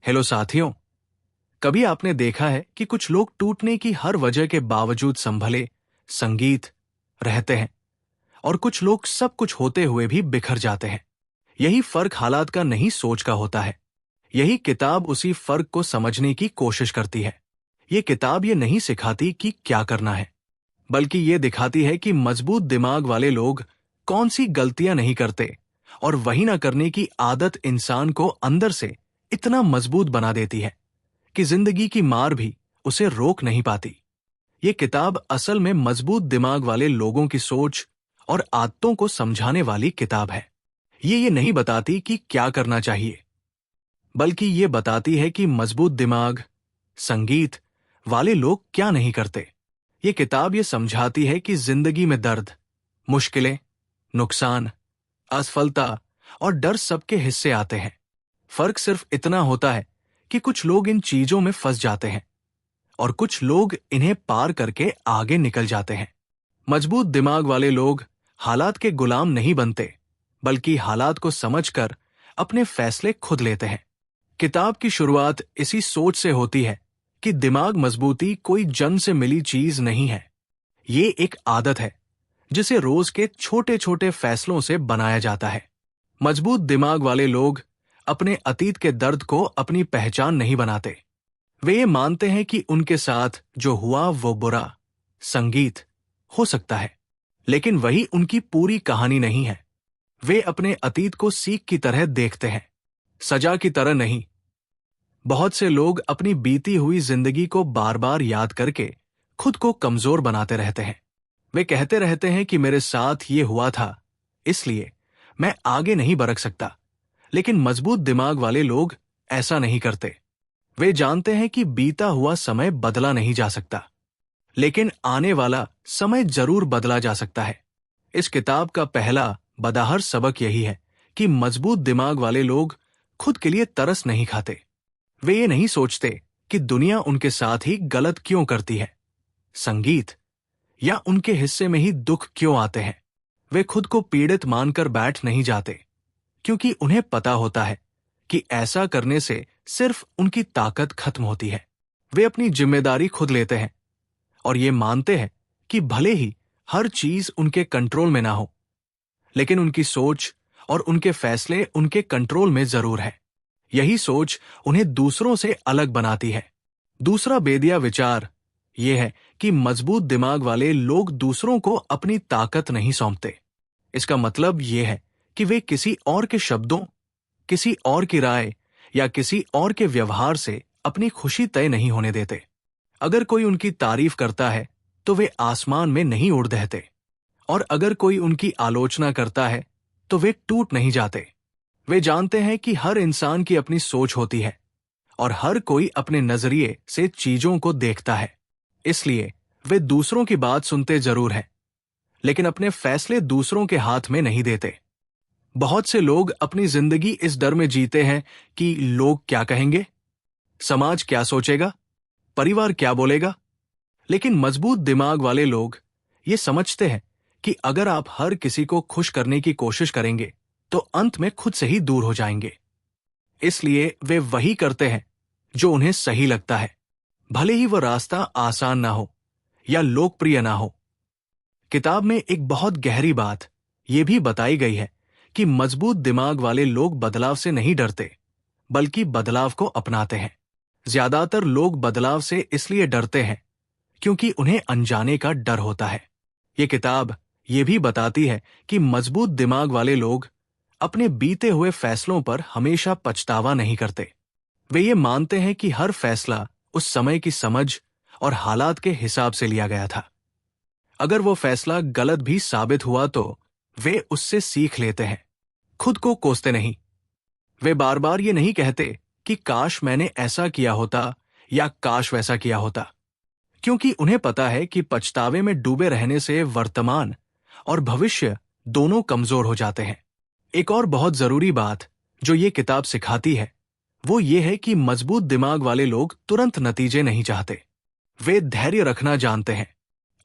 Hello साथियों। कभी आपने देखा है कि कुछ लोग टूटने की हर वजह के बावजूद संभले संगीत रहते हैं और कुछ लोग सब कुछ होते हुए भी बिखर जाते हैं। यही फर्क हालात का नहीं, सोच का होता है। यही किताब उसी फर्क को समझने की कोशिश करती है। ये किताब ये नहीं सिखाती कि क्या करना है, बल्कि ये दिखाती है कि मजबूत दिमाग वाले लोग कौन सी गलतियां नहीं करते, और वही ना करने की आदत इंसान को अंदर से इतना मजबूत बना देती है कि जिंदगी की मार भी उसे रोक नहीं पाती। ये किताब असल में मजबूत दिमाग वाले लोगों की सोच और आदतों को समझाने वाली किताब है। ये नहीं बताती कि क्या करना चाहिए, बल्कि ये बताती है कि मजबूत दिमाग, संगीत वाले लोग क्या नहीं करते। ये किताब ये समझाती है कि जिंदगी में दर्द, मुश्किलें, नुकसान, असफलता और डर सबके हिस्से आते हैं। फर्क सिर्फ इतना होता है कि कुछ लोग इन चीजों में फंस जाते हैं और कुछ लोग इन्हें पार करके आगे निकल जाते हैं। मजबूत दिमाग वाले लोग हालात के गुलाम नहीं बनते, बल्कि हालात को समझकर अपने फैसले खुद लेते हैं। किताब की शुरुआत इसी सोच से होती है कि दिमाग मजबूती कोई जन्म से मिली चीज नहीं है। ये एक आदत है जिसे रोज के छोटे छोटे फैसलों से बनाया जाता है। मजबूत दिमाग वाले लोग अपने अतीत के दर्द को अपनी पहचान नहीं बनाते। वे ये मानते हैं कि उनके साथ जो हुआ वो बुरा संगीत हो सकता है, लेकिन वही उनकी पूरी कहानी नहीं है। वे अपने अतीत को सीख की तरह देखते हैं, सजा की तरह नहीं। बहुत से लोग अपनी बीती हुई जिंदगी को बार बार याद करके खुद को कमजोर बनाते रहते हैं। वे कहते रहते हैं कि मेरे साथ ये हुआ था, इसलिए मैं आगे नहीं बढ़ सकता। लेकिन मजबूत दिमाग वाले लोग ऐसा नहीं करते। वे जानते हैं कि बीता हुआ समय बदला नहीं जा सकता, लेकिन आने वाला समय जरूर बदला जा सकता है। इस किताब का पहला बदाहर सबक यही है कि मजबूत दिमाग वाले लोग खुद के लिए तरस नहीं खाते। वे ये नहीं सोचते कि दुनिया उनके साथ ही गलत क्यों करती है, संगीत या उनके हिस्से में ही दुख क्यों आते हैं। वे खुद को पीड़ित मानकर बैठ नहीं जाते, क्योंकि उन्हें पता होता है कि ऐसा करने से सिर्फ उनकी ताकत खत्म होती है। वे अपनी जिम्मेदारी खुद लेते हैं और ये मानते हैं कि भले ही हर चीज उनके कंट्रोल में ना हो, लेकिन उनकी सोच और उनके फैसले उनके कंट्रोल में जरूर है। यही सोच उन्हें दूसरों से अलग बनाती है। दूसरा बेदिया विचार यह है कि मजबूत दिमाग वाले लोग दूसरों को अपनी ताकत नहीं सौंपते। इसका मतलब यह है कि वे किसी और के शब्दों, किसी और की राय या किसी और के व्यवहार से अपनी खुशी तय नहीं होने देते। अगर कोई उनकी तारीफ करता है तो वे आसमान में नहीं उड़ रहते, और अगर कोई उनकी आलोचना करता है तो वे टूट नहीं जाते। वे जानते हैं कि हर इंसान की अपनी सोच होती है और हर कोई अपने नजरिए से चीजों को देखता है। इसलिए वे दूसरों की बात सुनते जरूर हैं, लेकिन अपने फैसले दूसरों के हाथ में नहीं देते। बहुत से लोग अपनी जिंदगी इस डर में जीते हैं कि लोग क्या कहेंगे, समाज क्या सोचेगा, परिवार क्या बोलेगा। लेकिन मजबूत दिमाग वाले लोग ये समझते हैं कि अगर आप हर किसी को खुश करने की कोशिश करेंगे तो अंत में खुद से ही दूर हो जाएंगे। इसलिए वे वही करते हैं जो उन्हें सही लगता है, भले ही वह रास्ता आसान ना हो या लोकप्रिय ना हो। किताब में एक बहुत गहरी बात यह भी बताई गई है कि मजबूत दिमाग वाले लोग बदलाव से नहीं डरते, बल्कि बदलाव को अपनाते हैं। ज्यादातर लोग बदलाव से इसलिए डरते हैं क्योंकि उन्हें अनजाने का डर होता है। ये किताब ये भी बताती है कि मजबूत दिमाग वाले लोग अपने बीते हुए फैसलों पर हमेशा पछतावा नहीं करते। वे ये मानते हैं कि हर फैसला उस समय की समझ और हालात के हिसाब से लिया गया था। अगर वो फैसला गलत भी साबित हुआ तो वे उससे सीख लेते हैं, खुद को कोसते नहीं। वे बार बार ये नहीं कहते कि काश मैंने ऐसा किया होता या काश वैसा किया होता, क्योंकि उन्हें पता है कि पछतावे में डूबे रहने से वर्तमान और भविष्य दोनों कमजोर हो जाते हैं। एक और बहुत जरूरी बात जो ये किताब सिखाती है वो ये है कि मजबूत दिमाग वाले लोग तुरंत नतीजे नहीं चाहते। वे धैर्य रखना जानते हैं।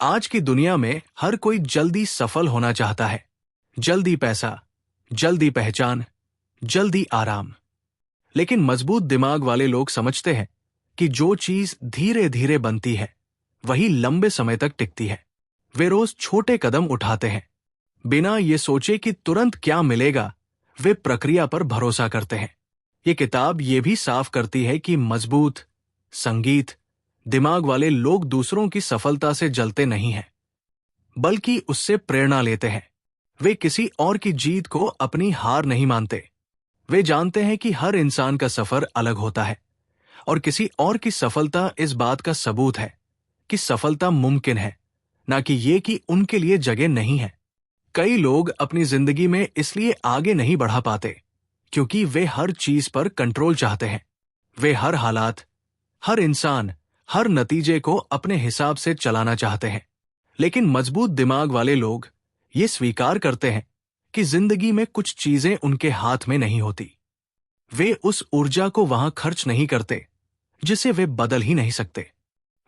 आज की दुनिया में हर कोई जल्दी सफल होना चाहता है, जल्दी पैसा, जल्दी पहचान, जल्दी आराम। लेकिन मजबूत दिमाग वाले लोग समझते हैं कि जो चीज धीरे धीरे बनती है वही लंबे समय तक टिकती है। वे रोज छोटे कदम उठाते हैं, बिना ये सोचे कि तुरंत क्या मिलेगा। वे प्रक्रिया पर भरोसा करते हैं। ये किताब ये भी साफ करती है कि मजबूत संगीत दिमाग वाले लोग दूसरों की सफलता से जलते नहीं हैं, बल्कि उससे प्रेरणा लेते हैं। वे किसी और की जीत को अपनी हार नहीं मानते। वे जानते हैं कि हर इंसान का सफर अलग होता है और किसी और की सफलता इस बात का सबूत है कि सफलता मुमकिन है, ना कि ये कि उनके लिए जगह नहीं है। कई लोग अपनी जिंदगी में इसलिए आगे नहीं बढ़ा पाते क्योंकि वे हर चीज पर कंट्रोल चाहते हैं। वे हर हालात, हर इंसान, हर नतीजे को अपने हिसाब से चलाना चाहते हैं। लेकिन मजबूत दिमाग वाले लोग ये स्वीकार करते हैं कि जिंदगी में कुछ चीजें उनके हाथ में नहीं होती। वे उस ऊर्जा को वहां खर्च नहीं करते जिसे वे बदल ही नहीं सकते।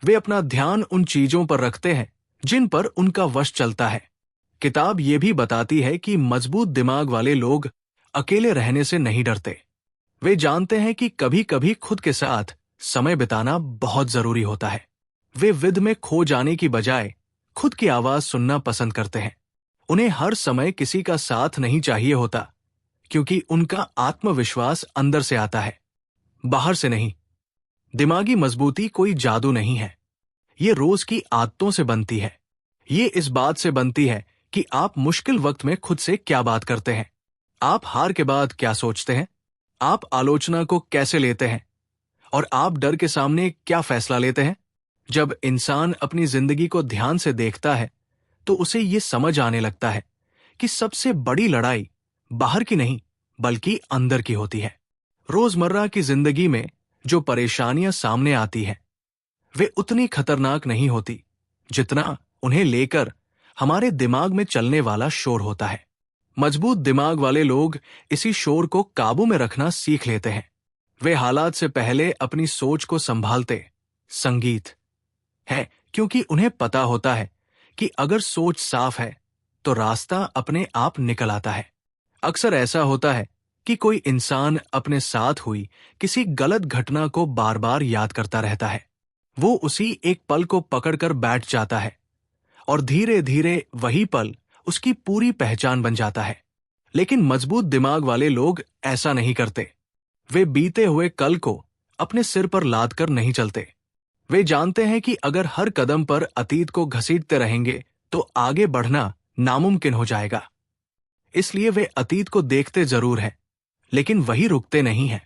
वे अपना ध्यान उन चीजों पर रखते हैं जिन पर उनका वश चलता है। किताब ये भी बताती है कि मजबूत दिमाग वाले लोग अकेले रहने से नहीं डरते। वे जानते हैं कि कभी कभी खुद के साथ समय बिताना बहुत जरूरी होता है। वे विद में खो जाने की बजाय खुद की आवाज सुनना पसंद करते हैं। उन्हें हर समय किसी का साथ नहीं चाहिए होता, क्योंकि उनका आत्मविश्वास अंदर से आता है, बाहर से नहीं। दिमागी मजबूती कोई जादू नहीं है, ये रोज की आदतों से बनती है। ये इस बात से बनती है कि आप मुश्किल वक्त में खुद से क्या बात करते हैं, आप हार के बाद क्या सोचते हैं, आप आलोचना को कैसे लेते हैं और आप डर के सामने क्या फैसला लेते हैं। जब इंसान अपनी जिंदगी को ध्यान से देखता है तो उसे ये समझ आने लगता है कि सबसे बड़ी लड़ाई बाहर की नहीं बल्कि अंदर की होती है। रोजमर्रा की जिंदगी में जो परेशानियां सामने आती हैं वे उतनी खतरनाक नहीं होती जितना उन्हें लेकर हमारे दिमाग में चलने वाला शोर होता है। मजबूत दिमाग वाले लोग इसी शोर को काबू में रखना सीख लेते हैं। वे हालात से पहले अपनी सोच को संभालते संगीत है, क्योंकि उन्हें पता होता है कि अगर सोच साफ है तो रास्ता अपने आप निकल आता है। अक्सर ऐसा होता है कि कोई इंसान अपने साथ हुई किसी गलत घटना को बार बार याद करता रहता है। वो उसी एक पल को पकड़कर बैठ जाता है और धीरे धीरे वही पल उसकी पूरी पहचान बन जाता है। लेकिन मजबूत दिमाग वाले लोग ऐसा नहीं करते। वे बीते हुए कल को अपने सिर पर लाद कर नहीं चलते। वे जानते हैं कि अगर हर कदम पर अतीत को घसीटते रहेंगे तो आगे बढ़ना नामुमकिन हो जाएगा। इसलिए वे अतीत को देखते जरूर हैं, लेकिन वही रुकते नहीं हैं।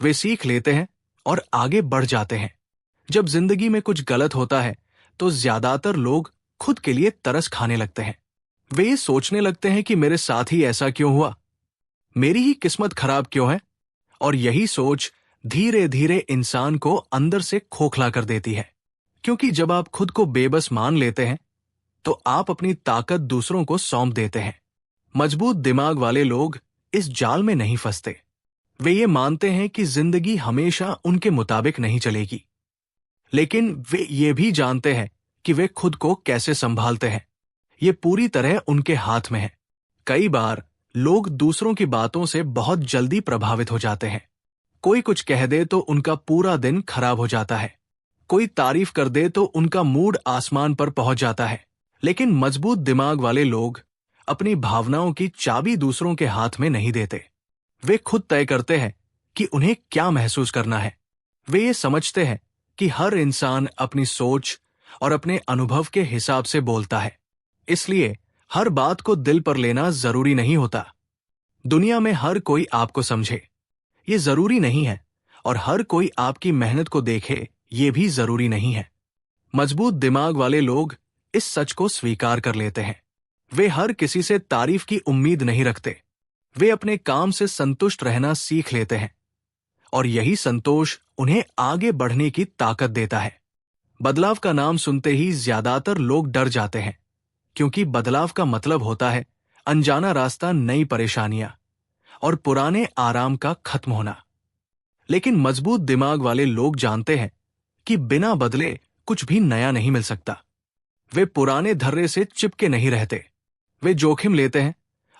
वे सीख लेते हैं और आगे बढ़ जाते हैं। जब जिंदगी में कुछ गलत होता है तो ज्यादातर लोग खुद के लिए तरस खाने लगते हैं। वे ये सोचने लगते हैं कि मेरे साथ ही ऐसा क्यों हुआ, मेरी ही किस्मत खराब क्यों है। और यही सोच धीरे धीरे इंसान को अंदर से खोखला कर देती है, क्योंकि जब आप खुद को बेबस मान लेते हैं तो आप अपनी ताकत दूसरों को सौंप देते हैं। मजबूत दिमाग वाले लोग इस जाल में नहीं फंसते। वे ये मानते हैं कि जिंदगी हमेशा उनके मुताबिक नहीं चलेगी, लेकिन वे ये भी जानते हैं कि वे खुद को कैसे संभालते हैं ये पूरी तरह उनके हाथ में है। कई बार लोग दूसरों की बातों से बहुत जल्दी प्रभावित हो जाते हैं। कोई कुछ कह दे तो उनका पूरा दिन खराब हो जाता है, कोई तारीफ कर दे तो उनका मूड आसमान पर पहुंच जाता है। लेकिन मजबूत दिमाग वाले लोग अपनी भावनाओं की चाबी दूसरों के हाथ में नहीं देते। वे खुद तय करते हैं कि उन्हें क्या महसूस करना है। वे ये समझते हैं कि हर इंसान अपनी सोच और अपने अनुभव के हिसाब से बोलता है, इसलिए हर बात को दिल पर लेना जरूरी नहीं होता। दुनिया में हर कोई आपको समझे ये जरूरी नहीं है, और हर कोई आपकी मेहनत को देखे ये भी जरूरी नहीं है। मजबूत दिमाग वाले लोग इस सच को स्वीकार कर लेते हैं। वे हर किसी से तारीफ की उम्मीद नहीं रखते। वे अपने काम से संतुष्ट रहना सीख लेते हैं, और यही संतोष उन्हें आगे बढ़ने की ताकत देता है। बदलाव का नाम सुनते ही ज्यादातर लोग डर जाते हैं, क्योंकि बदलाव का मतलब होता है अनजाना रास्ता, नई परेशानियां और पुराने आराम का खत्म होना। लेकिन मजबूत दिमाग वाले लोग जानते हैं कि बिना बदले कुछ भी नया नहीं मिल सकता। वे पुराने धर्रे से चिपके नहीं रहते। वे जोखिम लेते हैं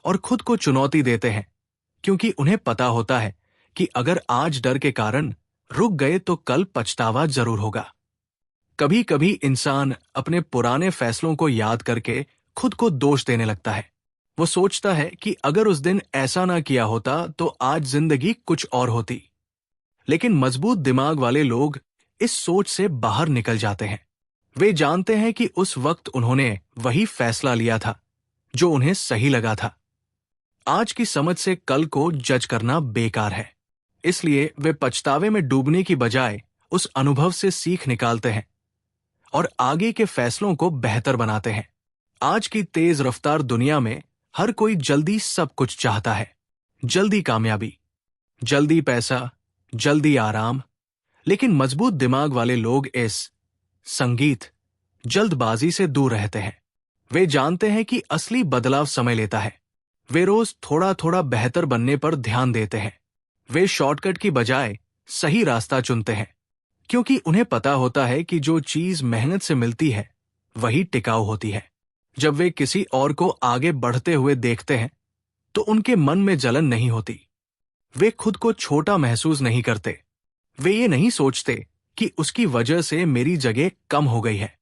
और खुद को चुनौती देते हैं, क्योंकि उन्हें पता होता है कि अगर आज डर के कारण रुक गए तो कल पछतावा जरूर होगा। कभी कभी इंसान अपने पुराने फैसलों को याद करके खुद को दोष देने लगता है। वो सोचता है कि अगर उस दिन ऐसा ना किया होता तो आज जिंदगी कुछ और होती। लेकिन मजबूत दिमाग वाले लोग इस सोच से बाहर निकल जाते हैं। वे जानते हैं कि उस वक्त उन्होंने वही फैसला लिया था जो उन्हें सही लगा था। आज की समझ से कल को जज करना बेकार है। इसलिए वे पछतावे में डूबने की बजाय उस अनुभव से सीख निकालते हैं और आगे के फैसलों को बेहतर बनाते हैं। आज की तेज रफ्तार दुनिया में हर कोई जल्दी सब कुछ चाहता है। जल्दी कामयाबी, जल्दी पैसा, जल्दी आराम। लेकिन मजबूत दिमाग वाले लोग इस संगीत जल्दबाजी से दूर रहते हैं। वे जानते हैं कि असली बदलाव समय लेता है। वे रोज थोड़ा थोड़ा बेहतर बनने पर ध्यान देते हैं। वे शॉर्टकट की बजाय सही रास्ता चुनते हैं, क्योंकि उन्हें पता होता है कि जो चीज मेहनत से मिलती है वही टिकाऊ होती है। जब वे किसी और को आगे बढ़ते हुए देखते हैं तो उनके मन में जलन नहीं होती। वे खुद को छोटा महसूस नहीं करते। वे ये नहीं सोचते कि उसकी वजह से मेरी जगह कम हो गई है,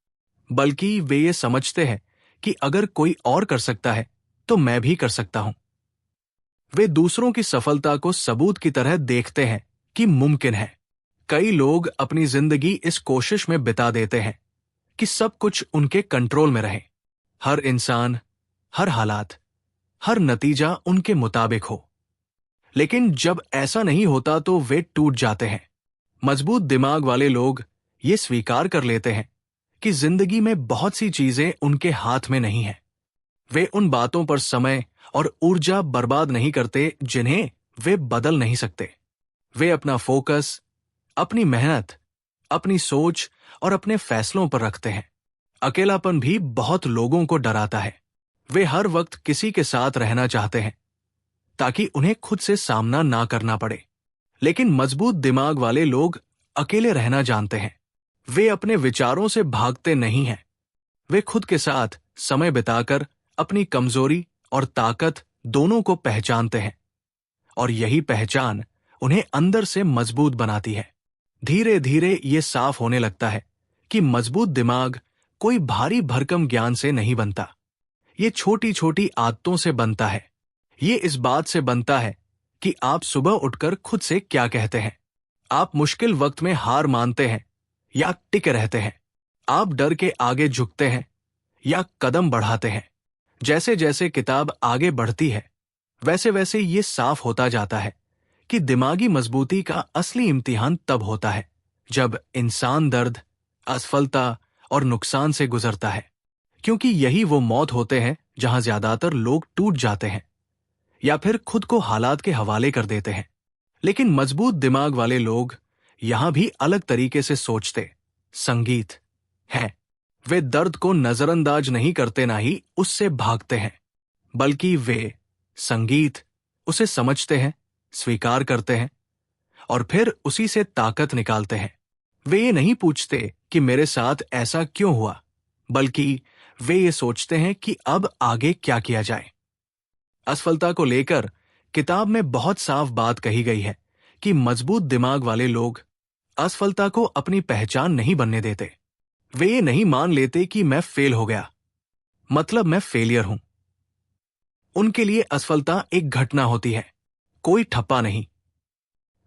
बल्कि वे ये समझते हैं कि अगर कोई और कर सकता है तो मैं भी कर सकता हूं। वे दूसरों की सफलता को सबूत की तरह देखते हैं कि मुमकिन है। कई लोग अपनी जिंदगी इस कोशिश में बिता देते हैं कि सब कुछ उनके कंट्रोल में रहे। हर इंसान, हर हालात, हर नतीजा उनके मुताबिक हो। लेकिन जब ऐसा नहीं होता तो वे टूट जाते हैं। मजबूत दिमाग वाले लोग ये स्वीकार कर लेते हैं कि जिंदगी में बहुत सी चीजें उनके हाथ में नहीं है। वे उन बातों पर समय और ऊर्जा बर्बाद नहीं करते जिन्हें वे बदल नहीं सकते। वे अपना फोकस, अपनी मेहनत, अपनी सोच और अपने फैसलों पर रखते हैं। अकेलापन भी बहुत लोगों को डराता है। वे हर वक्त किसी के साथ रहना चाहते हैं ताकि उन्हें खुद से सामना ना करना पड़े। लेकिन मजबूत दिमाग वाले लोग अकेले रहना जानते हैं। वे अपने विचारों से भागते नहीं हैं। वे खुद के साथ समय बिताकर अपनी कमजोरी और ताकत दोनों को पहचानते हैं, और यही पहचान उन्हें अंदर से मजबूत बनाती है। धीरे धीरे ये साफ होने लगता है कि मजबूत दिमाग कोई भारी भरकम ज्ञान से नहीं बनता। ये छोटी छोटी आदतों से बनता है। ये इस बात से बनता है कि आप सुबह उठकर खुद से क्या कहते हैं। आप मुश्किल वक्त में हार मानते हैं या टिके रहते हैं। आप डर के आगे झुकते हैं या कदम बढ़ाते हैं। जैसे जैसे किताब आगे बढ़ती है वैसे वैसे ये साफ होता जाता है कि दिमागी मजबूती का असली इम्तिहान तब होता है जब इंसान दर्द, असफलता और नुकसान से गुजरता है, क्योंकि यही वो मौत होते हैं जहां ज्यादातर लोग टूट जाते हैं या फिर खुद को हालात के हवाले कर देते हैं। लेकिन मजबूत दिमाग वाले लोग यहां भी अलग तरीके से सोचते संगीत है। वे दर्द को नजरअंदाज नहीं करते, ना ही उससे भागते हैं, बल्कि वे संगीत उसे समझते हैं, स्वीकार करते हैं और फिर उसी से ताकत निकालते हैं। वे ये नहीं पूछते कि मेरे साथ ऐसा क्यों हुआ, बल्कि वे ये सोचते हैं कि अब आगे क्या किया जाए। असफलता को लेकर किताब में बहुत साफ बात कही गई है कि मजबूत दिमाग वाले लोग असफलता को अपनी पहचान नहीं बनने देते। वे ये नहीं मान लेते कि मैं फेल हो गया, मतलब मैं फेलियर हूं। उनके लिए असफलता एक घटना होती है, कोई ठप्पा नहीं।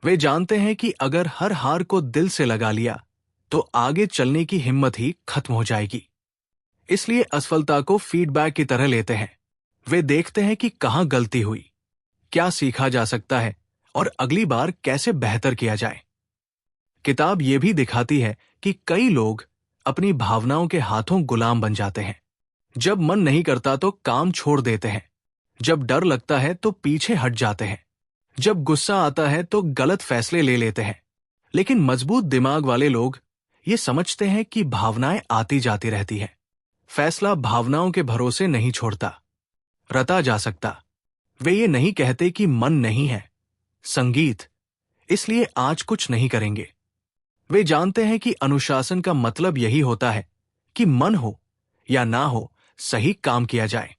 वे जानते हैं कि अगर हर हार को दिल से लगा लिया तो आगे चलने की हिम्मत ही खत्म हो जाएगी। इसलिए असफलता को फीडबैक की तरह लेते हैं। वे देखते हैं कि कहां गलती हुई, क्या सीखा जा सकता है और अगली बार कैसे बेहतर किया जाए। किताब ये भी दिखाती है कि कई लोग अपनी भावनाओं के हाथों गुलाम बन जाते हैं। जब मन नहीं करता तो काम छोड़ देते हैं। जब डर लगता है तो पीछे हट जाते हैं। जब गुस्सा आता है तो गलत फैसले ले लेते हैं। लेकिन मजबूत दिमाग वाले लोग ये समझते हैं कि भावनाएं आती जाती रहती है। फैसला भावनाओं के भरोसे नहीं छोड़ता, रता जा सकता। वे ये नहीं कहते कि मन नहीं है, संगीत, इसलिए आज कुछ नहीं करेंगे। वे जानते हैं कि अनुशासन का मतलब यही होता है कि मन हो या ना हो, सही काम किया जाए।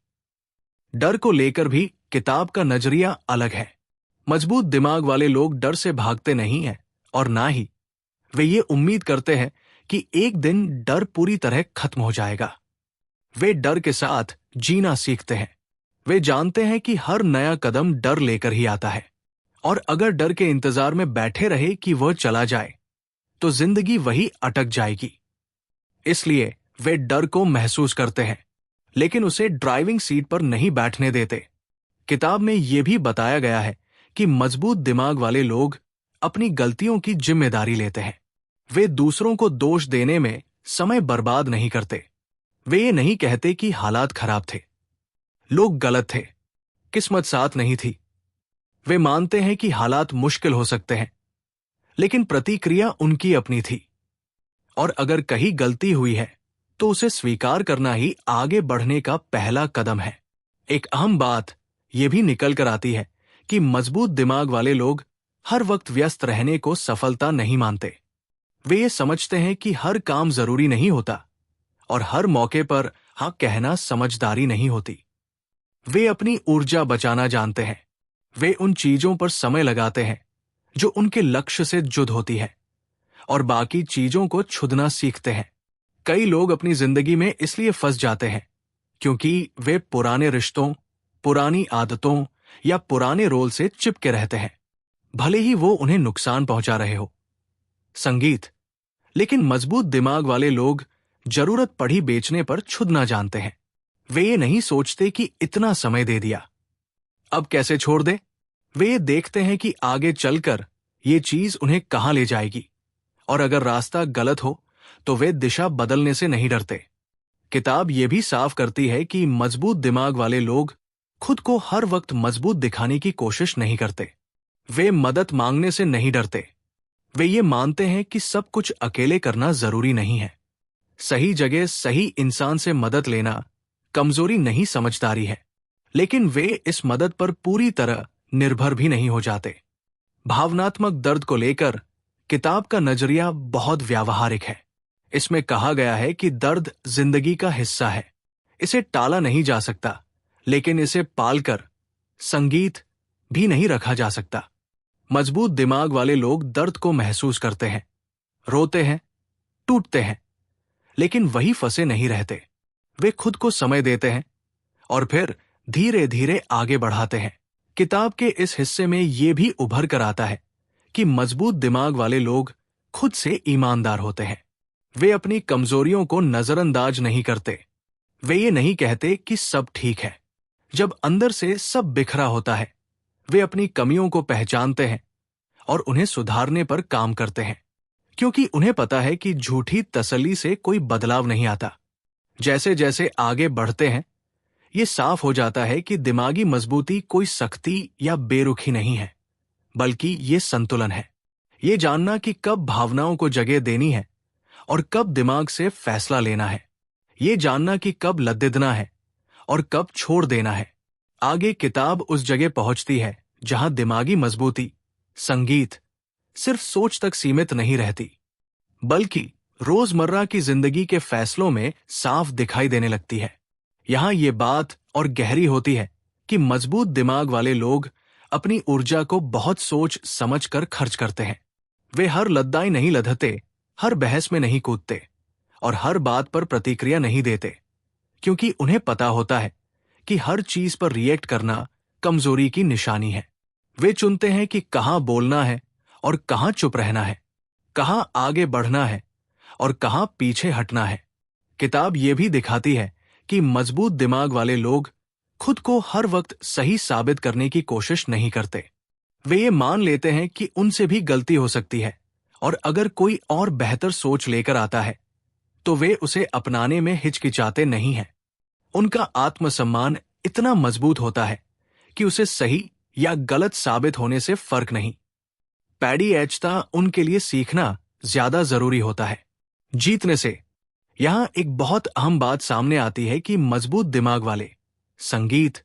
डर को लेकर भी किताब का नजरिया अलग है। मजबूत दिमाग वाले लोग डर से भागते नहीं हैं और ना ही वे ये उम्मीद करते हैं कि एक दिन डर पूरी तरह खत्म हो जाएगा। वे डर के साथ जीना सीखते हैं। वे जानते हैं कि हर नया कदम डर लेकर ही आता है, और अगर डर के इंतजार में बैठे रहे कि वह चला जाए तो जिंदगी वही अटक जाएगी। इसलिए वे डर को महसूस करते हैं, लेकिन उसे ड्राइविंग सीट पर नहीं बैठने देते। किताब में यह भी बताया गया है कि मजबूत दिमाग वाले लोग अपनी गलतियों की जिम्मेदारी लेते हैं। वे दूसरों को दोष देने में समय बर्बाद नहीं करते। वे ये नहीं कहते कि हालात खराब थे, लोग गलत थे, किस्मत साथ नहीं थी। वे मानते हैं कि हालात मुश्किल हो सकते हैं, लेकिन प्रतिक्रिया उनकी अपनी थी, और अगर कहीं गलती हुई है तो उसे स्वीकार करना ही आगे बढ़ने का पहला कदम है। एक अहम बात यह भी निकल कर आती है कि मजबूत दिमाग वाले लोग हर वक्त व्यस्त रहने को सफलता नहीं मानते। वे ये समझते हैं कि हर काम जरूरी नहीं होता और हर मौके पर हाँ कहना समझदारी नहीं होती। वे अपनी ऊर्जा बचाना जानते हैं। वे उन चीजों पर समय लगाते हैं जो उनके लक्ष्य से जुड़ होती है, और बाकी चीजों को छुड़ना सीखते हैं। कई लोग अपनी जिंदगी में इसलिए फंस जाते हैं क्योंकि वे पुराने रिश्तों, पुरानी आदतों या पुराने रोल से चिपके रहते हैं, भले ही वो उन्हें नुकसान पहुंचा रहे हो। संगीत। लेकिन मजबूत दिमाग वाले लोग जरूरत पड़ी बेचने पर छुड़ना जानते हैं। वे ये नहीं सोचते कि इतना समय दे दिया, अब कैसे छोड़ दे। वे ये देखते हैं कि आगे चलकर ये चीज उन्हें कहां ले जाएगी, और अगर रास्ता गलत हो तो वे दिशा बदलने से नहीं डरते। किताब ये भी साफ करती है कि मजबूत दिमाग वाले लोग खुद को हर वक्त मजबूत दिखाने की कोशिश नहीं करते। वे मदद मांगने से नहीं डरते। वे ये मानते हैं कि सब कुछ अकेले करना जरूरी नहीं है। सही जगह सही इंसान से मदद लेना कमजोरी नहीं, समझदारी है। लेकिन वे इस मदद पर पूरी तरह निर्भर भी नहीं हो जाते। भावनात्मक दर्द को लेकर किताब का नजरिया बहुत व्यावहारिक है। इसमें कहा गया है कि दर्द जिंदगी का हिस्सा है, इसे टाला नहीं जा सकता, लेकिन इसे पालकर संगीत भी नहीं रखा जा सकता। मजबूत दिमाग वाले लोग दर्द को महसूस करते हैं, रोते हैं, टूटते हैं, लेकिन वही फंसे नहीं रहते। वे खुद को समय देते हैं और फिर धीरे धीरे आगे बढ़ाते हैं। किताब के इस हिस्से में यह भी उभर कर आता है कि मजबूत दिमाग वाले लोग खुद से ईमानदार होते हैं। वे अपनी कमजोरियों को नजरअंदाज नहीं करते। वे ये नहीं कहते कि सब ठीक है, जब अंदर से सब बिखरा होता है। वे अपनी कमियों को पहचानते हैं और उन्हें सुधारने पर काम करते हैं, क्योंकि उन्हें पता है कि झूठी तसल्ली से कोई बदलाव नहीं आता। जैसे जैसे आगे बढ़ते हैं, ये साफ हो जाता है कि दिमागी मजबूती कोई सख्ती या बेरुखी नहीं है, बल्कि ये संतुलन है। ये जानना कि कब भावनाओं को जगह देनी है और कब दिमाग से फैसला लेना है। ये जानना कि कब लद्दिदना है और कब छोड़ देना है। आगे किताब उस जगह पहुंचती है जहां दिमागी मजबूती, संगीत, सिर्फ सोच तक सीमित नहीं रहती, बल्कि रोजमर्रा की जिंदगी के फैसलों में साफ दिखाई देने लगती है। यहां ये बात और गहरी होती है कि मजबूत दिमाग वाले लोग अपनी ऊर्जा को बहुत सोच समझ कर खर्च करते हैं। वे हर लद्दाई नहीं लदते, हर बहस में नहीं कूदते और हर बात पर प्रतिक्रिया नहीं देते, क्योंकि उन्हें पता होता है कि हर चीज पर रिएक्ट करना कमजोरी की निशानी है। वे चुनते हैं कि कहां बोलना है और कहां चुप रहना है, कहां आगे बढ़ना है और कहां पीछे हटना है। किताब ये भी दिखाती है कि मजबूत दिमाग वाले लोग खुद को हर वक्त सही साबित करने की कोशिश नहीं करते। वे ये मान लेते हैं कि उनसे भी गलती हो सकती है, और अगर कोई और बेहतर सोच लेकर आता है तो वे उसे अपनाने में हिचकिचाते नहीं हैं। उनका आत्मसम्मान इतना मजबूत होता है कि उसे सही या गलत साबित होने से फर्क नहीं। पैडी एचता उनके लिए सीखना ज्यादा जरूरी होता है, जीतने से। यहां एक बहुत अहम बात सामने आती है कि मजबूत दिमाग वाले, संगीत,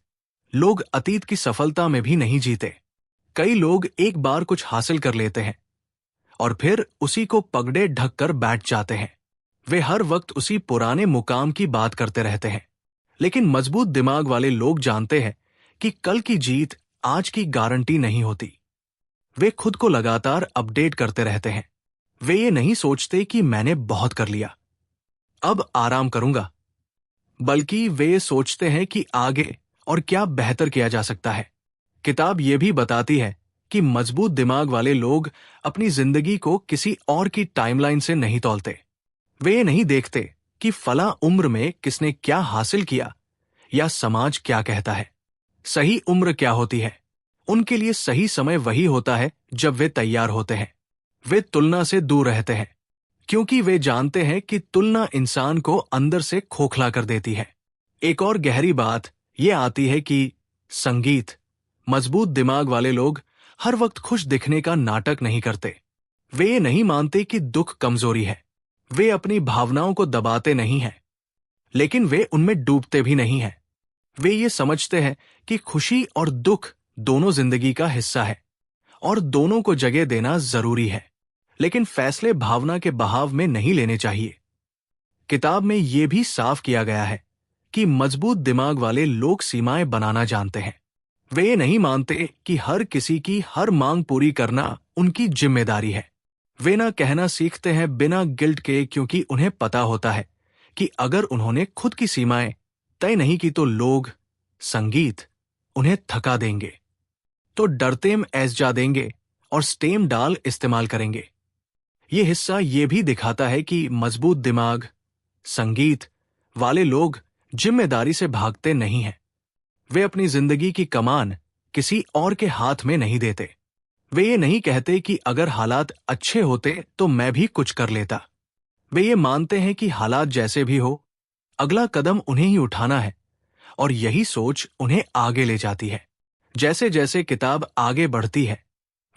लोग अतीत की सफलता में भी नहीं जीते। कई लोग एक बार कुछ हासिल कर लेते हैं और फिर उसी को पगड़े ढक कर बैठ जाते हैं। वे हर वक्त उसी पुराने मुकाम की बात करते रहते हैं। लेकिन मजबूत दिमाग वाले लोग जानते हैं कि कल की जीत आज की गारंटी नहीं होती। वे खुद को लगातार अपडेट करते रहते हैं। वे ये नहीं सोचते कि मैंने बहुत कर लिया, अब आराम करूंगा, बल्कि वे ये सोचते हैं कि आगे और क्या बेहतर किया जा सकता है। किताब ये भी बताती है कि मजबूत दिमाग वाले लोग अपनी जिंदगी को किसी और की टाइमलाइन से नहीं तौलते। वे ये नहीं देखते कि फला उम्र में किसने क्या हासिल किया या समाज क्या कहता है। सही उम्र क्या होती है? उनके लिए सही समय वही होता है जब वे तैयार होते हैं। वे तुलना से दूर रहते हैं, क्योंकि वे जानते हैं कि तुलना इंसान को अंदर से खोखला कर देती है। एक और गहरी बात यह आती है कि संगीत, मजबूत दिमाग वाले लोग हर वक्त खुश दिखने का नाटक नहीं करते। वे ये नहीं मानते कि दुख कमजोरी है। वे अपनी भावनाओं को दबाते नहीं हैं, लेकिन वे उनमें डूबते भी नहीं हैं। वे ये समझते हैं कि खुशी और दुख दोनों जिंदगी का हिस्सा है और दोनों को जगह देना जरूरी है, लेकिन फैसले भावना के बहाव में नहीं लेने चाहिए। किताब में यह भी साफ किया गया है कि मजबूत दिमाग वाले लोग सीमाएं बनाना जानते हैं। वे ये नहीं मानते कि हर किसी की हर मांग पूरी करना उनकी जिम्मेदारी है। वे ना कहना सीखते हैं बिना गिल्ट के, क्योंकि उन्हें पता होता है कि अगर उन्होंने खुद की सीमाएं तय नहीं की तो लोग, संगीत उन्हें थका देंगे, तो डरतेम ऐसजा देंगे और स्टेम डाल इस्तेमाल करेंगे। ये हिस्सा ये भी दिखाता है कि मजबूत दिमाग, संगीत वाले लोग जिम्मेदारी से भागते नहीं हैं। वे अपनी जिंदगी की कमान किसी और के हाथ में नहीं देते। वे ये नहीं कहते कि अगर हालात अच्छे होते तो मैं भी कुछ कर लेता। वे ये मानते हैं कि हालात जैसे भी हो, अगला कदम उन्हें ही उठाना है, और यही सोच उन्हें आगे ले जाती है। जैसे जैसे किताब आगे बढ़ती है,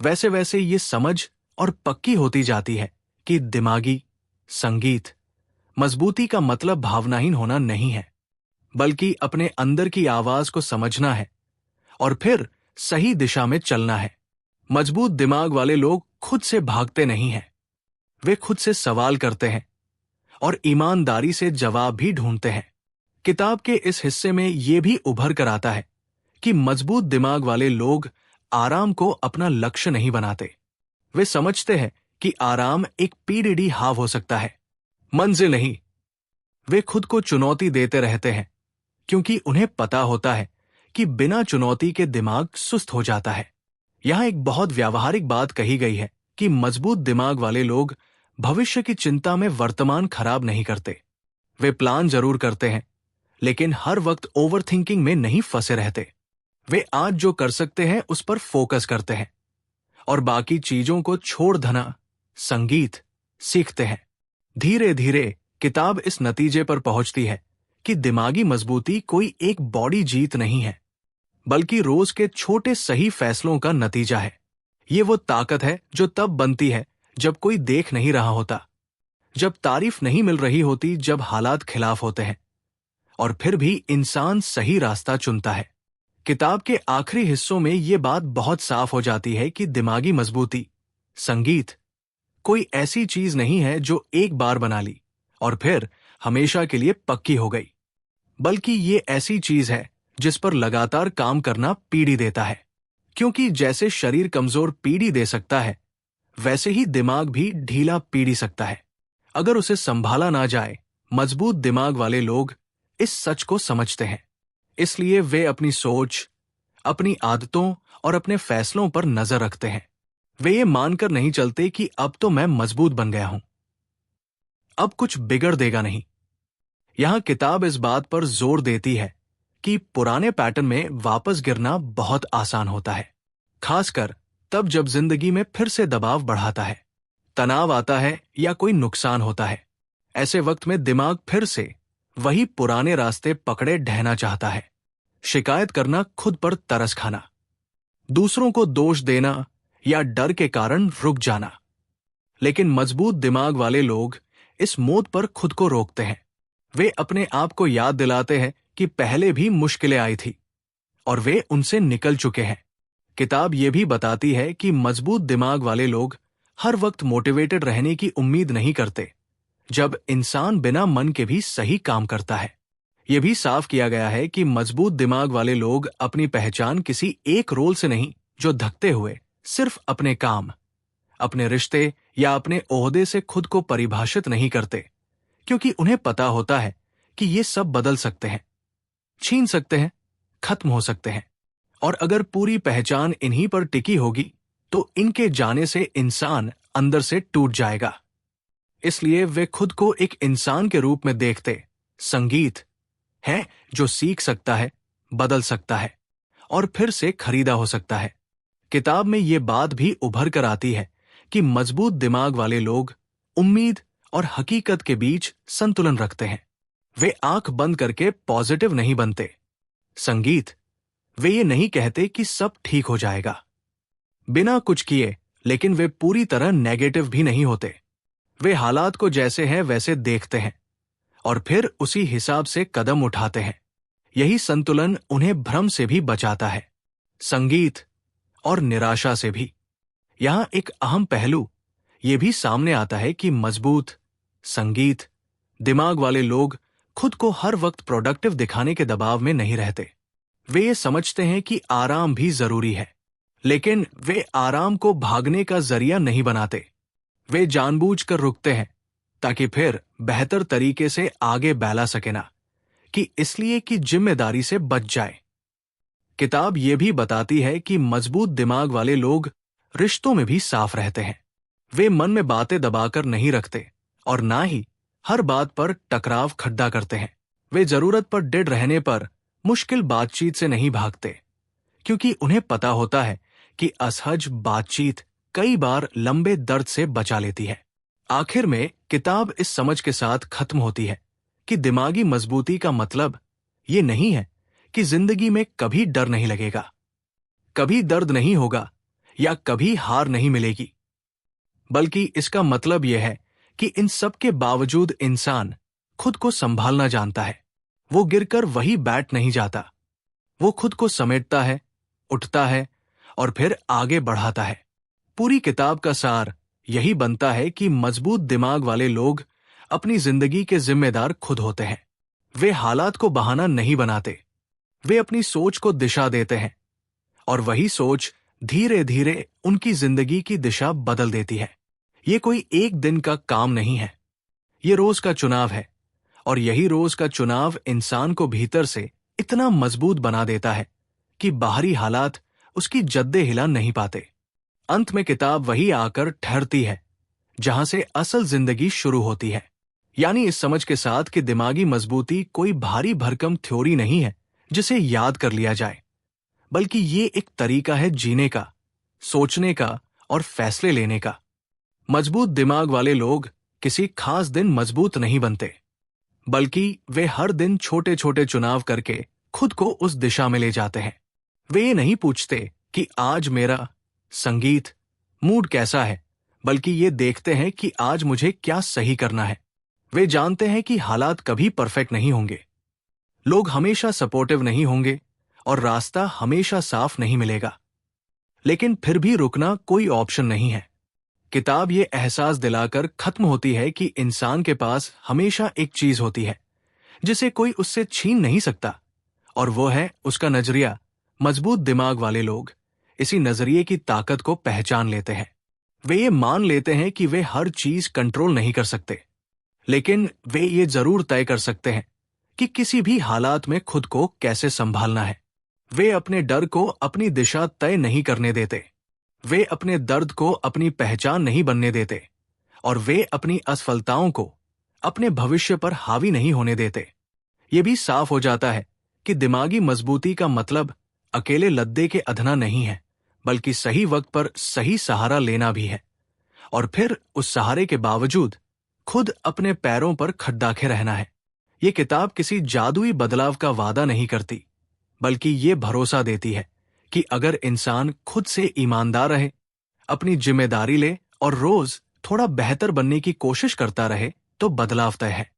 वैसे वैसे ये समझ और पक्की होती जाती है कि दिमागी, संगीत, मजबूती का मतलब भावनाहीन होना नहीं है, बल्कि अपने अंदर की आवाज को समझना है और फिर सही दिशा में चलना है। मजबूत दिमाग वाले लोग खुद से भागते नहीं हैं। वे खुद से सवाल करते हैं और ईमानदारी से जवाब भी ढूंढते हैं। किताब के इस हिस्से में यह भी उभर कर आता है कि मजबूत दिमाग वाले लोग आराम को अपना लक्ष्य नहीं बनाते। वे समझते हैं कि आराम एक पीढ़ी हाव हो सकता है, मंजिल नहीं। वे खुद को चुनौती देते रहते हैं, क्योंकि उन्हें पता होता है कि बिना चुनौती के दिमाग सुस्त हो जाता है। यहां एक बहुत व्यावहारिक बात कही गई है कि मजबूत दिमाग वाले लोग भविष्य की चिंता में वर्तमान खराब नहीं करते। वे प्लान जरूर करते हैं, लेकिन हर वक्त ओवरथिंकिंग में नहीं फंसे रहते। वे आज जो कर सकते हैं उस पर फोकस करते हैं और बाकी चीजों को छोड़ देना, संगीत सीखते हैं। धीरे धीरे किताब इस नतीजे पर पहुंचती है कि दिमागी मजबूती कोई एक बॉडी जीत नहीं है, बल्कि रोज के छोटे सही फैसलों का नतीजा है। ये वो ताकत है जो तब बनती है जब कोई देख नहीं रहा होता, जब तारीफ नहीं मिल रही होती, जब हालात खिलाफ होते हैं, और फिर भी इंसान सही रास्ता चुनता है। किताब के आखिरी हिस्सों में ये बात बहुत साफ हो जाती है कि दिमागी मजबूती, संगीत कोई ऐसी चीज नहीं है जो एक बार बना ली और फिर हमेशा के लिए पक्की हो गई, बल्कि ये ऐसी चीज है जिस पर लगातार काम करना पीढ़ी देता है। क्योंकि जैसे शरीर कमजोर पीढ़ी दे सकता है, वैसे ही दिमाग भी ढीला पीढ़ी सकता है, अगर उसे संभाला ना जाए। मजबूत दिमाग वाले लोग इस सच को समझते हैं, इसलिए वे अपनी सोच, अपनी आदतों और अपने फैसलों पर नजर रखते हैं। वे ये मानकर नहीं चलते कि अब तो मैं मजबूत बन गया हूं, अब कुछ बिगड़ देगा नहीं। यहां किताब इस बात पर जोर देती है कि पुराने पैटर्न में वापस गिरना बहुत आसान होता है, खासकर तब जब जिंदगी में फिर से दबाव बढ़ाता है, तनाव आता है या कोई नुकसान होता है। ऐसे वक्त में दिमाग फिर से वही पुराने रास्ते पकड़े ढहना चाहता है। शिकायत करना, खुद पर तरस खाना, दूसरों को दोष देना या डर के कारण रुक जाना। लेकिन मजबूत दिमाग वाले लोग इस मोड़ पर खुद को रोकते हैं। वे अपने आप को याद दिलाते हैं कि पहले भी मुश्किलें आई थी और वे उनसे निकल चुके हैं। किताब ये भी बताती है कि मजबूत दिमाग वाले लोग हर वक्त मोटिवेटेड रहने की उम्मीद नहीं करते, जब इंसान बिना मन के भी सही काम करता है। यह भी साफ किया गया है कि मजबूत दिमाग वाले लोग अपनी पहचान किसी एक रोल से नहीं, जो धकते हुए सिर्फ अपने काम, अपने रिश्ते या अपने ओहदे से खुद को परिभाषित नहीं करते, क्योंकि उन्हें पता होता है कि ये सब बदल सकते हैं, छीन सकते हैं, खत्म हो सकते हैं। और अगर पूरी पहचान इन्हीं पर टिकी होगी तो इनके जाने से इंसान अंदर से टूट जाएगा। इसलिए वे खुद को एक इंसान के रूप में देखते। संगीत है जो सीख सकता है, बदल सकता है और फिर से खरीदा हो सकता है। किताब में ये बात भी उभर कर आती है कि मजबूत दिमाग वाले लोग उम्मीद और हकीकत के बीच संतुलन रखते हैं। वे आंख बंद करके पॉजिटिव नहीं बनते। संगीत वे ये नहीं कहते कि सब ठीक हो जाएगा बिना कुछ किए, लेकिन वे पूरी तरह नेगेटिव भी नहीं होते। वे हालात को जैसे हैं वैसे देखते हैं और फिर उसी हिसाब से कदम उठाते हैं। यही संतुलन उन्हें भ्रम से भी बचाता है, संगीत और निराशा से भी। यहां एक अहम पहलू यह भी सामने आता है कि मजबूत संगीत दिमाग वाले लोग खुद को हर वक्त प्रोडक्टिव दिखाने के दबाव में नहीं रहते। वे ये समझते हैं कि आराम भी जरूरी है, लेकिन वे आराम को भागने का जरिया नहीं बनाते। वे जानबूझकर रुकते हैं ताकि फिर बेहतर तरीके से आगे बढ़ा सके, ना कि इसलिए कि जिम्मेदारी से बच जाए। किताब ये भी बताती है कि मजबूत दिमाग वाले लोग रिश्तों में भी साफ रहते हैं। वे मन में बातें दबाकर नहीं रखते और ना ही हर बात पर टकराव खड्डा करते हैं। वे जरूरत पर डिड रहने पर मुश्किल बातचीत से नहीं भागते, क्योंकि उन्हें पता होता है कि असहज बातचीत कई बार लंबे दर्द से बचा लेती है। आखिर में किताब इस समझ के साथ खत्म होती है कि दिमागी मजबूती का मतलब ये नहीं है कि जिंदगी में कभी डर नहीं लगेगा, कभी दर्द नहीं होगा या कभी हार नहीं मिलेगी, बल्कि इसका मतलब यह है कि इन सब के बावजूद इंसान खुद को संभालना जानता है। वो गिरकर वही बैठ नहीं जाता। वो खुद को समेटता है, उठता है और फिर आगे बढ़ाता है। पूरी किताब का सार यही बनता है कि मजबूत दिमाग वाले लोग अपनी जिंदगी के जिम्मेदार खुद होते हैं। वे हालात को बहाना नहीं बनाते, वे अपनी सोच को दिशा देते हैं और वही सोच धीरे धीरे उनकी जिंदगी की दिशा बदल देती है। ये कोई एक दिन का काम नहीं है, ये रोज का चुनाव है और यही रोज का चुनाव इंसान को भीतर से इतना मजबूत बना देता है कि बाहरी हालात उसकी जद्दे हिला नहीं पाते। अंत में किताब वही आकर ठहरती है जहां से असल जिंदगी शुरू होती है, यानी इस समझ के साथ कि दिमागी मजबूती कोई भारी भरकम थ्योरी नहीं है जिसे याद कर लिया जाए, बल्कि ये एक तरीका है जीने का, सोचने का और फैसले लेने का। मजबूत दिमाग वाले लोग किसी खास दिन मजबूत नहीं बनते, बल्कि वे हर दिन छोटे छोटे चुनाव करके खुद को उस दिशा में ले जाते हैं। वे ये नहीं पूछते कि आज मेरा संगीत मूड कैसा है, बल्कि ये देखते हैं कि आज मुझे क्या सही करना है। वे जानते हैं कि हालात कभी परफेक्ट नहीं होंगे, लोग हमेशा सपोर्टिव नहीं होंगे और रास्ता हमेशा साफ नहीं मिलेगा, लेकिन फिर भी रुकना कोई ऑप्शन नहीं है। किताब ये एहसास दिलाकर खत्म होती है कि इंसान के पास हमेशा एक चीज होती है जिसे कोई उससे छीन नहीं सकता, और वो है उसका नजरिया। मजबूत दिमाग वाले लोग इसी नजरिए की ताकत को पहचान लेते हैं। वे ये मान लेते हैं कि वे हर चीज कंट्रोल नहीं कर सकते, लेकिन वे ये जरूर तय कर सकते हैं कि किसी भी हालात में खुद को कैसे संभालना है। वे अपने डर को अपनी दिशा तय नहीं करने देते, वे अपने दर्द को अपनी पहचान नहीं बनने देते और वे अपनी असफलताओं को अपने भविष्य पर हावी नहीं होने देते। ये भी साफ हो जाता है कि दिमागी मजबूती का मतलब अकेले लद्दे के अधना नहीं है, बल्कि सही वक्त पर सही सहारा लेना भी है, और फिर उस सहारे के बावजूद खुद अपने पैरों पर खड़ाके रहना है। ये किताब किसी जादुई बदलाव का वादा नहीं करती, बल्कि ये भरोसा देती है कि अगर इंसान खुद से ईमानदार रहे, अपनी जिम्मेदारी ले और रोज थोड़ा बेहतर बनने की कोशिश करता रहे, तो बदलाव तय है।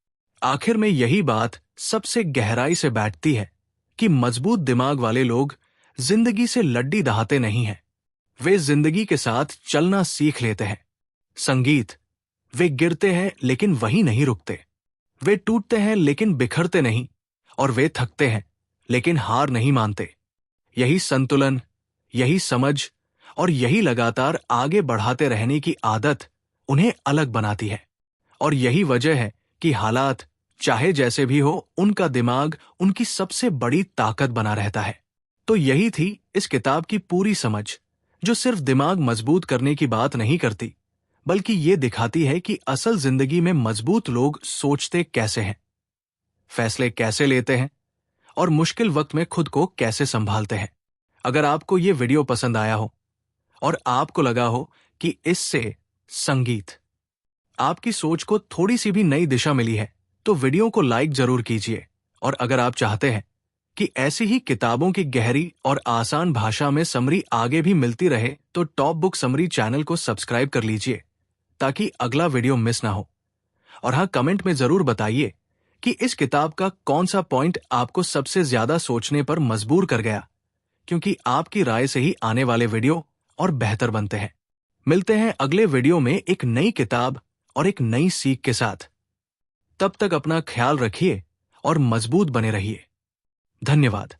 आखिर में यही बात सबसे गहराई से बैठती है कि मजबूत दिमाग वाले लोग जिंदगी से लड्डी दहाते नहीं हैं, वे जिंदगी के साथ चलना सीख लेते हैं। संगीत वे गिरते हैं लेकिन वहीं नहीं रुकते, वे टूटते हैं लेकिन बिखरते नहीं, और वे थकते हैं लेकिन हार नहीं मानते। यही संतुलन, यही समझ और यही लगातार आगे बढ़ाते रहने की आदत उन्हें अलग बनाती है। और यही वजह है कि हालात चाहे जैसे भी हो, उनका दिमाग उनकी सबसे बड़ी ताकत बना रहता है। तो यही थी इस किताब की पूरी समझ, जो सिर्फ दिमाग मजबूत करने की बात नहीं करती, बल्कि ये दिखाती है कि असल जिंदगी में मजबूत लोग सोचते कैसे हैं, फैसले कैसे लेते हैं और मुश्किल वक्त में खुद को कैसे संभालते हैं। अगर आपको ये वीडियो पसंद आया हो और आपको लगा हो कि इससे संगीत आपकी सोच को थोड़ी सी भी नई दिशा मिली है, तो वीडियो को लाइक जरूर कीजिए। और अगर आप चाहते हैं कि ऐसी ही किताबों की गहरी और आसान भाषा में समरी आगे भी मिलती रहे, तो टॉप बुक समरी चैनल को सब्सक्राइब कर लीजिए ताकि अगला वीडियो मिस ना हो। और हाँ, कमेंट में जरूर बताइए कि इस किताब का कौन सा पॉइंट आपको सबसे ज्यादा सोचने पर मजबूर कर गया, क्योंकि आपकी राय से ही आने वाले वीडियो और बेहतर बनते हैं। मिलते हैं अगले वीडियो में एक नई किताब और एक नई सीख के साथ। तब तक अपना ख्याल रखिए और मजबूत बने रहिए। धन्यवाद।